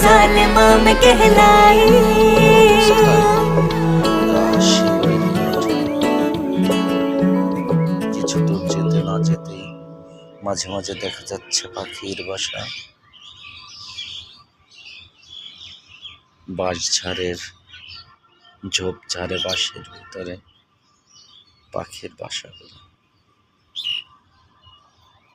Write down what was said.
जालिमा में कहलाई। কিছু দূর যেতে না যেতেই মাঝে মাঝে দেখা যাচ্ছে পাখির বাসা। বাঁশঝাড়ের ঝোপঝাড়ে বাঁশের ভিতরে পাখির বাসাগুলো।